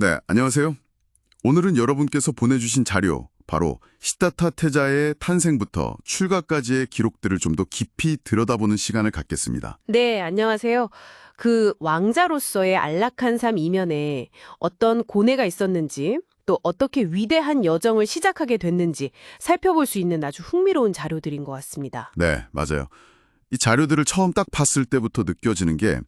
네, 안녕하세요. 오늘은 여러분께서 보내주신 자료, 바로 시다타 태자의 탄생부터 출가까지의 기록들을 좀 더 깊이 들여다보는 시간을 갖겠습니다. 네, 안녕하세요. 그 왕자로서의 안락한 삶 이면에 어떤 고뇌가 있었는지, 또 어떻게 위대한 여정을 시작하게 됐는지 살펴볼 수 있는 아주 흥미로운 자료들인 것 같습니다. 네, 맞아요. 이 자료들을 처음 딱 봤을 때부터 느껴지는 게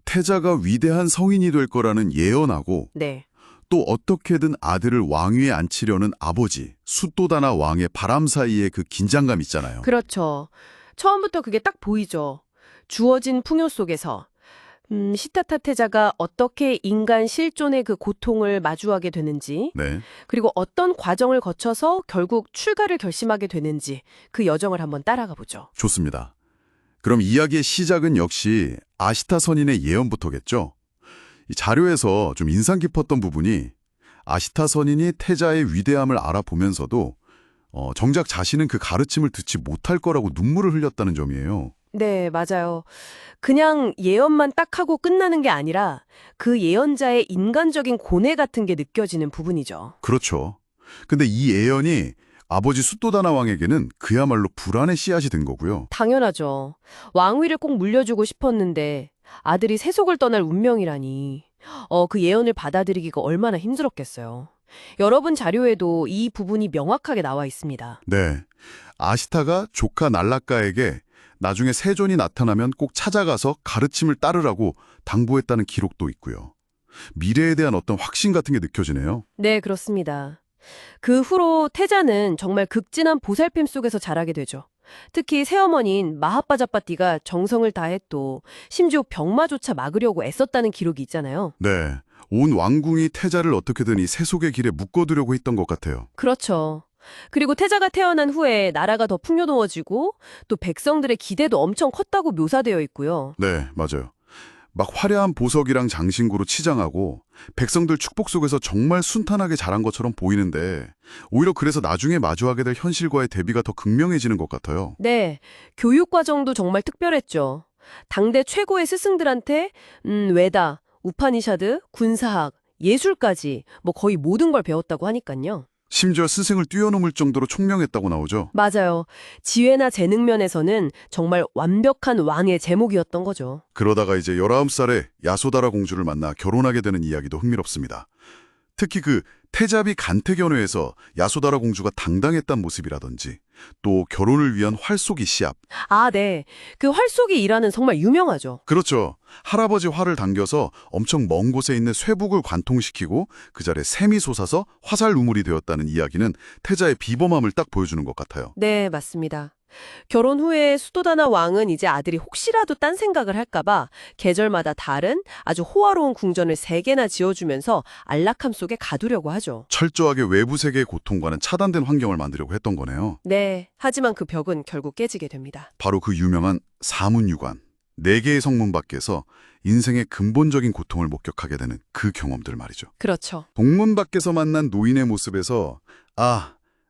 태자가 위대한 성인이 될 거라는 예언하고 네, 또 어떻게든 아들을 왕위에 앉히려는 아버지, 수도다나 왕의 바람 사이의 그 긴장감 있잖아요. 그렇죠. 처음부터 그게 딱 보이죠. 주어진 풍요 속에서 시타타 태자가 어떻게 인간 실존의 그 고통을 마주하게 되는지, 네, 그리고 어떤 과정을 거쳐서 결국 출가를 결심하게 되는지 그 여정을 한번 따라가 보죠. 좋습니다. 그럼 이야기의 시작은 역시 아시타 선인의 예언부터겠죠? 이 자료에서 좀 인상 깊었던 부분이 아시타 선인이 태자의 위대함을 알아보면서도 정작 자신은 그 가르침을 듣지 못할 거라고 눈물을 흘렸다는 점이에요. 네, 맞아요. 그냥 예언만 딱 하고 끝나는 게 아니라 그 예언자의 인간적인 고뇌 같은 게 느껴지는 부분이죠. 그렇죠. 근데 이 예언이 아버지 수도다나 왕에게는 그야말로 불안의 씨앗이 된 거고요. 당연하죠. 왕위를 꼭 물려주고 싶었는데 아들이 세속을 떠날 운명이라니. 그 예언을 받아들이기가 얼마나 힘들었겠어요. 여러분 자료에도 이 부분이 명확하게 나와 있습니다. 네. 아시타가 조카 날라카에게 나중에 세존이 나타나면 꼭 찾아가서 가르침을 따르라고 당부했다는 기록도 있고요. 미래에 대한 어떤 확신 같은 게 느껴지네요. 네, 그렇습니다. 그 후로 태자는 정말 극진한 보살핌 속에서 자라게 되죠. 특히 새어머니인 마하빠자빠띠가 정성을 다했고 심지어 병마조차 막으려고 애썼다는 기록이 있잖아요. 네. 온 왕궁이 태자를 어떻게든 이 세속의 길에 묶어두려고 했던 것 같아요. 그렇죠. 그리고 태자가 태어난 후에 나라가 더 풍요로워지고 또 백성들의 기대도 엄청 컸다고 묘사되어 있고요. 네, 맞아요. 막 화려한 보석이랑 장신구로 치장하고 백성들 축복 속에서 정말 순탄하게 자란 것처럼 보이는데 오히려 그래서 나중에 마주하게 될 현실과의 대비가 더 극명해지는 것 같아요. 네, 교육 과정도 정말 특별했죠. 당대 최고의 스승들한테 외다, 우파니샤드, 군사학, 예술까지 뭐 거의 모든 걸 배웠다고 하니까요. 심지어 스승을 뛰어넘을 정도로 총명했다고 나오죠. 맞아요. 지혜나 재능 면에서는 정말 완벽한 왕의 제목이었던 거죠. 그러다가 이제 19살에 야소다라 공주를 만나 결혼하게 되는 이야기도 흥미롭습니다. 특히 그 태자비 간태견회에서 야소다라 공주가 당당했던 모습이라든지 또 결혼을 위한 활쏘기 시합. 아, 네. 그 활쏘기 일화는 정말 유명하죠. 그렇죠. 할아버지 활을 당겨서 엄청 먼 곳에 있는 쇠북을 관통시키고 그 자리에 샘이 솟아서 화살 우물이 되었다는 이야기는 태자의 비범함을 딱 보여주는 것 같아요. 네, 맞습니다. 결혼 후에 수도다나 왕은 이제 아들이 혹시라도 딴 생각을 할까봐 계절마다 다른 아주 호화로운 궁전을 3개나 지어주면서 안락함 속에 가두려고 하죠. 철저하게 외부 세계의 고통과는 차단된 환경을 만들려고 했던 거네요. 네, 하지만 그 벽은 결국 깨지게 됩니다. 바로 그 유명한 사문유관, 4개의 성문 밖에서 인생의 근본적인 고통을 목격하게 되는 그 경험들 말이죠. 그렇죠. 동문 밖에서 만난 노인의 모습에서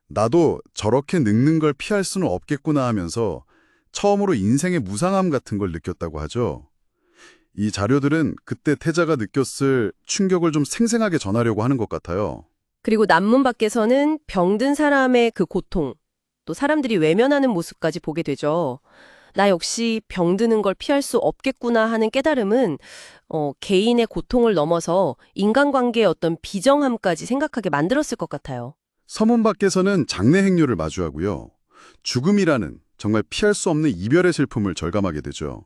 나도 저렇게 늙는 걸 피할 수는 없겠구나 하면서 처음으로 인생의 무상함 같은 걸 느꼈다고 하죠. 이 자료들은 그때 태자가 느꼈을 충격을 좀 생생하게 전하려고 하는 것 같아요. 그리고 남문 밖에서는 병든 사람의 그 고통, 또 사람들이 외면하는 모습까지 보게 되죠. 나 역시 병드는 걸 피할 수 없겠구나 하는 깨달음은 개인의 고통을 넘어서 인간관계의 어떤 비정함까지 생각하게 만들었을 것 같아요. 서문 밖에서는 장례 행렬을 마주하고요. 죽음이라는 정말 피할 수 없는 이별의 슬픔을 절감하게 되죠.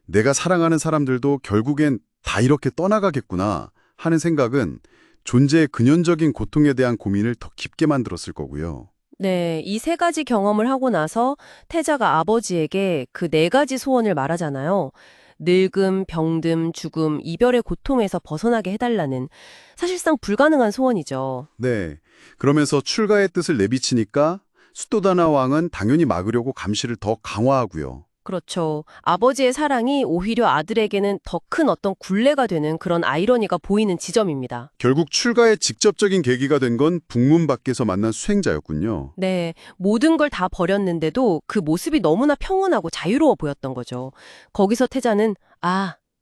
내가 사랑하는 사람들도 결국엔 다 이렇게 떠나가겠구나 하는 생각은 존재의 근원적인 고통에 대한 고민을 더 깊게 만들었을 거고요. 네, 이 3가지 경험을 하고 나서 태자가 아버지에게 그 4가지 소원을 말하잖아요. 늙음, 병듦, 죽음, 이별의 고통에서 벗어나게 해달라는 사실상 불가능한 소원이죠. 네, 그러면서 출가의 뜻을 내비치니까 수도다나 왕은 당연히 막으려고 감시를 더 강화하고요. 그렇죠. 아버지의 사랑이 오히려 아들에게는 더 큰 어떤 굴레가 되는 그런 아이러니가 보이는 지점입니다. 결국 출가의 직접적인 계기가 된 건 북문 밖에서 만난 수행자였군요. 네, 모든 걸 다 버렸는데도 그 모습이 너무나 평온하고 자유로워 보였던 거죠. 거기서 태자는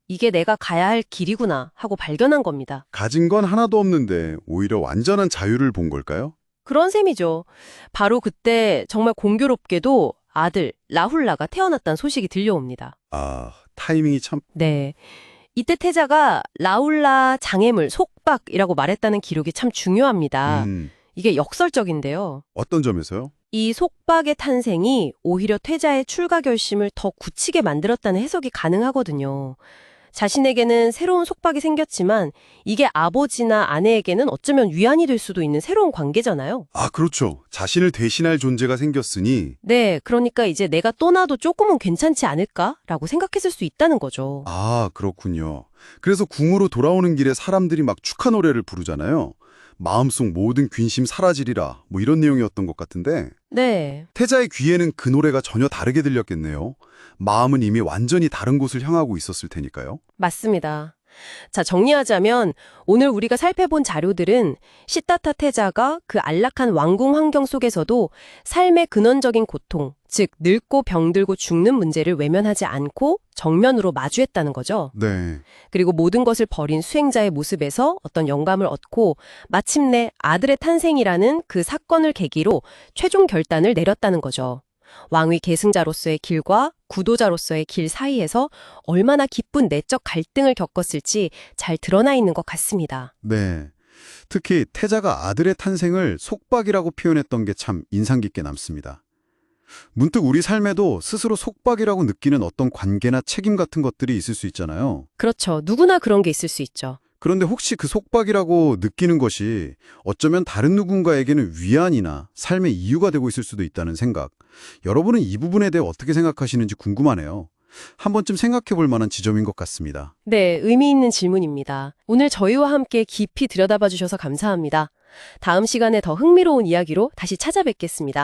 이게 내가 가야 할 길이구나 하고 발견한 겁니다. 가진 건 하나도 없는데 오히려 완전한 자유를 본 걸까요? 그런 셈이죠. 바로 그때 정말 공교롭게도 아들 라훌라가 태어났다는 소식이 들려옵니다. 아, 타이밍이 참... 네. 이때 태자가 라울라 장애물, 속박이라고 말했다는 기록이 참 중요합니다. 이게 역설적인데요. 어떤 점에서요? 이 속박의 탄생이 오히려 태자의 출가 결심을 더 굳히게 만들었다는 해석이 가능하거든요. 자신에게는 새로운 속박이 생겼지만 이게 아버지나 아내에게는 어쩌면 위안이 될 수도 있는 새로운 관계잖아요. 아, 그렇죠. 자신을 대신할 존재가 생겼으니 네, 그러니까 이제 내가 떠나도 조금은 괜찮지 않을까라고 생각했을 수 있다는 거죠. 아, 그렇군요. 그래서 궁으로 돌아오는 길에 사람들이 막 축하 노래를 부르잖아요. 마음속 모든 근심 사라지리라 뭐 이런 내용이었던 것 같은데 네, 태자의 귀에는 그 노래가 전혀 다르게 들렸겠네요. 마음은 이미 완전히 다른 곳을 향하고 있었을 테니까요. 맞습니다. 자, 정리하자면 오늘 우리가 살펴본 자료들은 시타타 태자가 그 안락한 왕궁 환경 속에서도 삶의 근원적인 고통, 즉 늙고 병들고 죽는 문제를 외면하지 않고 정면으로 마주했다는 거죠. 네. 그리고 모든 것을 버린 수행자의 모습에서 어떤 영감을 얻고 마침내 아들의 탄생이라는 그 사건을 계기로 최종 결단을 내렸다는 거죠. 왕위 계승자로서의 길과 구도자로서의 길 사이에서 얼마나 깊은 내적 갈등을 겪었을지 잘 드러나 있는 것 같습니다. 네. 특히 태자가 아들의 탄생을 속박이라고 표현했던 게 참 인상 깊게 남습니다. 문득 우리 삶에도 스스로 속박이라고 느끼는 어떤 관계나 책임 같은 것들이 있을 수 있잖아요. 그렇죠. 누구나 그런 게 있을 수 있죠. 그런데 혹시 그 속박이라고 느끼는 것이 어쩌면 다른 누군가에게는 위안이나 삶의 이유가 되고 있을 수도 있다는 생각. 여러분은 이 부분에 대해 어떻게 생각하시는지 궁금하네요. 한 번쯤 생각해 볼 만한 지점인 것 같습니다. 네, 의미 있는 질문입니다. 오늘 저희와 함께 깊이 들여다봐 주셔서 감사합니다. 다음 시간에 더 흥미로운 이야기로 다시 찾아뵙겠습니다.